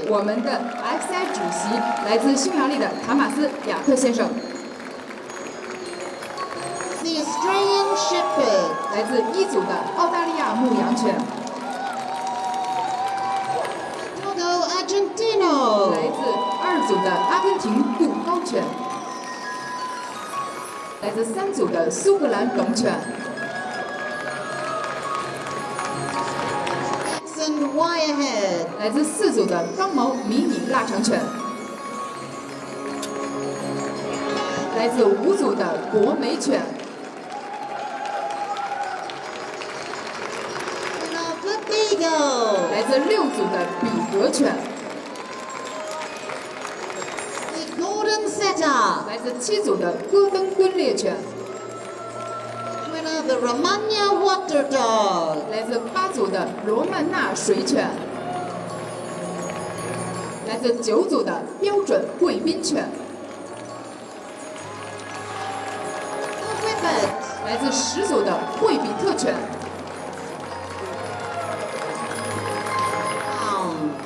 我们的 XI 主席来自匈牙利的塔马斯·雅克先生。The Australian Shepherd 来自一组的澳大利亚牧羊犬。Dogo Argentino 来自二组的阿根廷杜高犬。来自三组的苏格兰龙犬。 Wirehead 来自四组的刚毛迷你腊肠犬，来自五组的博美犬，来自六组的比格犬， The Golden Setter 来自七组的戈登昆猎犬。 The Romagna Water Dog 来自八组的罗曼纳水犬，来自九组的标准贵宾犬，来自十组的惠比特犬，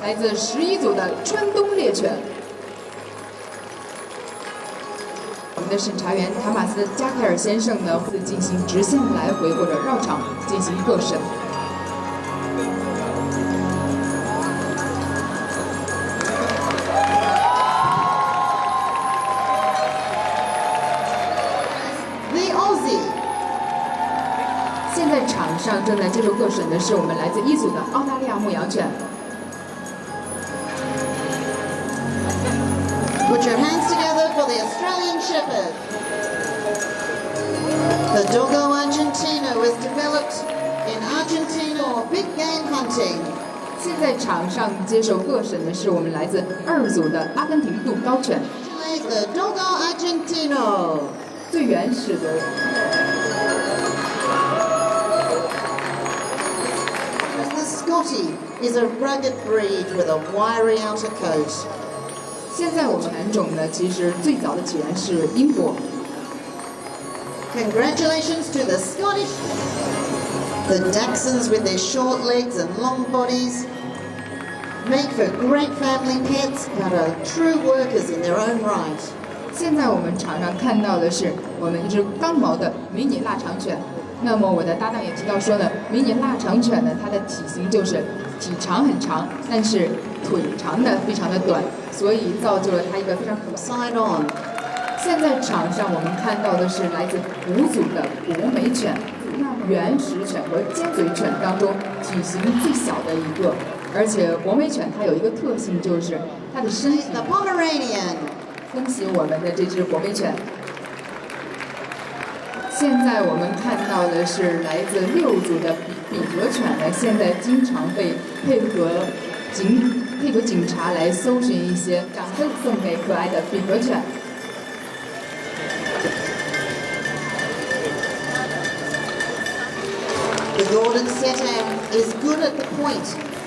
来自11组的川东猎犬。 我们的审查员塔马斯·加凯尔先生呢，会进行直线来回或者绕场进行各审。The Aussie 现在场上正在接受各审的是我们来自一组的澳大利亚牧羊犬。 Put your hands together for the Australian Shepherd. The Dogo Argentino was developed in Argentina for big game hunting. 现在场上接受各审的是我们来自二组的阿根廷杜高犬。 The Dogo Argentino. 最原始的。The Scottie is a rugged breed with a wiry outer coat. 现在我们犬种呢，其实最早的起源是英国。 Congratulations to the Scottish. The Dachshunds with their short legs and long bodies make for great family pets but are true workers in their own right. 现在我们场上看到的是我们一只刚毛的迷你腊肠犬。那么我的搭档也提到说呢，迷你腊肠犬呢，它的体型就是体长很长，但是腿长的非常的短，所以造就了它一个非常可爱。 Side on. 现在场上我们看到的是来自五组的博美犬，原始犬和尖嘴犬当中体型最小的一个，而且博美犬它有一个特性，就是它的身体。 The Pomeranian. 恭喜我们的这只博美犬。现在我们看到的是来自六组的比格犬呢，现在经常被配合警察来搜寻一些，掌声送给可爱的比格犬。 The Golden Setter is good at the point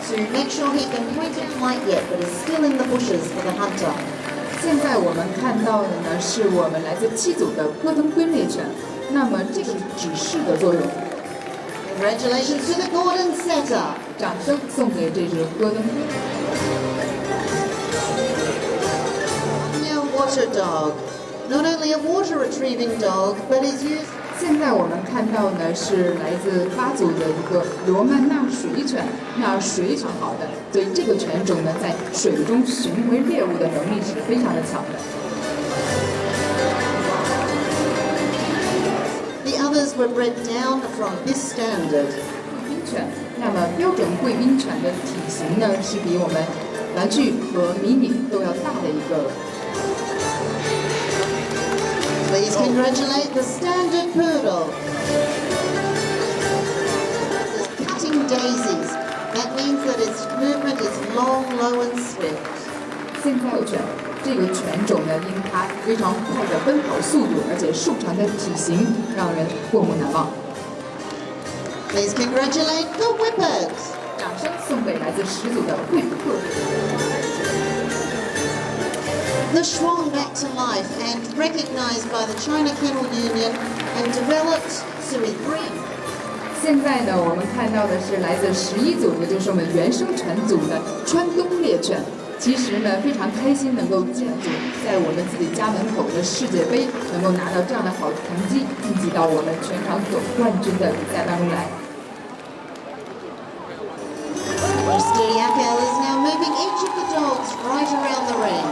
to make sure he can point and flight yet, but is still in the bushes for the hunter. 现在我们看到的呢，是我们来自七组的戈登昆猎犬。那么这个指示的作用。Congratulations to the Golden Setter. 掌声送给这只戈登。Romagna Water Dog. Not only a water retrieving dog, but is used. 现在我们看到的是来自八组的一个罗曼纳水犬，那水很好的，所以这个犬种呢，在水中寻回猎物的能力是非常的强的。The others were bred down from this standard. 贵宾犬，那么标准贵宾犬的体型呢，是比我们玩具和迷你都要大的一个。 Please congratulate the standard poodle. It's cutting daisies. That means that its movement is long, low, and swift. 现在犬这个犬种呢，因它非常快的奔跑速度，而且瘦长的体型，让人过目难忘。 Please congratulate the Whippets. 掌声送给来自10组的惠比特。 The Schwan back to life and recognized by the China Kennel Union and developed to be breed. 现在呢，我们看到的是来自11组的，就是我们原生犬组的川东猎犬。其实呢，非常开心能够进组在我们自己家门口的世界杯，能够拿到这样的好成绩，晋级到我们全场总冠军的比赛当中来。Mr. Yakel is now moving each of the dogs right around the ring.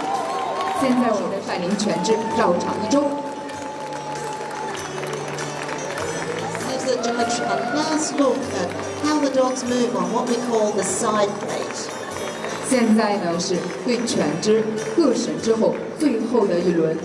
现在我们带领犬只绕场1周。Gives the judge a last look at how the dogs move on what we call the side plate. 现在呢是对犬只各审之后最后的一轮。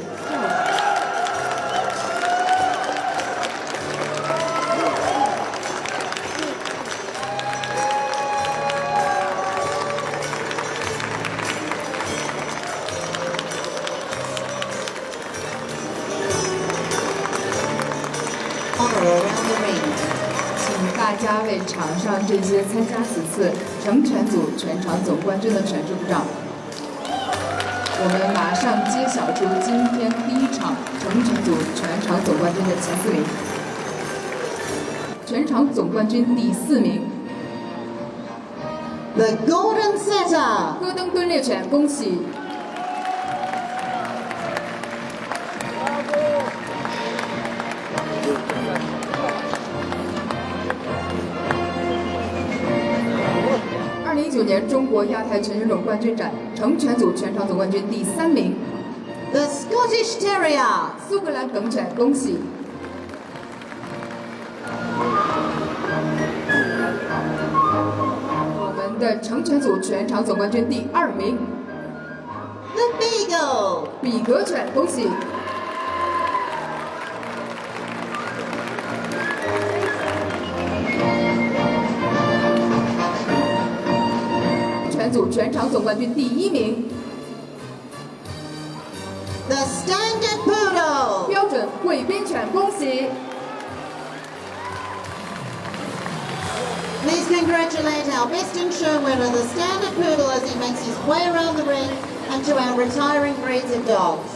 请大家为场上这些参加此次成犬组全场总冠军的犬只鼓掌。我们马上揭晓出今天第一场成犬组全场总冠军的前4名。全场总冠军第4名 The Golden Setter 戈登敦猎犬，恭喜！ 2019年中国亚太犬种冠军展成犬组全场总冠军第3名 The Scottish Terrier 苏格兰梗犬，恭喜！我们的成犬组全场总冠军第2名 The Beagle 比格犬，恭喜！ 犬组全场总冠军第1名 The Standard Poodle 标准贵宾犬，恭喜！ Please congratulate our best in show winner, the Standard Poodle, as he makes his way around the ring, and to our retiring breeds of dogs.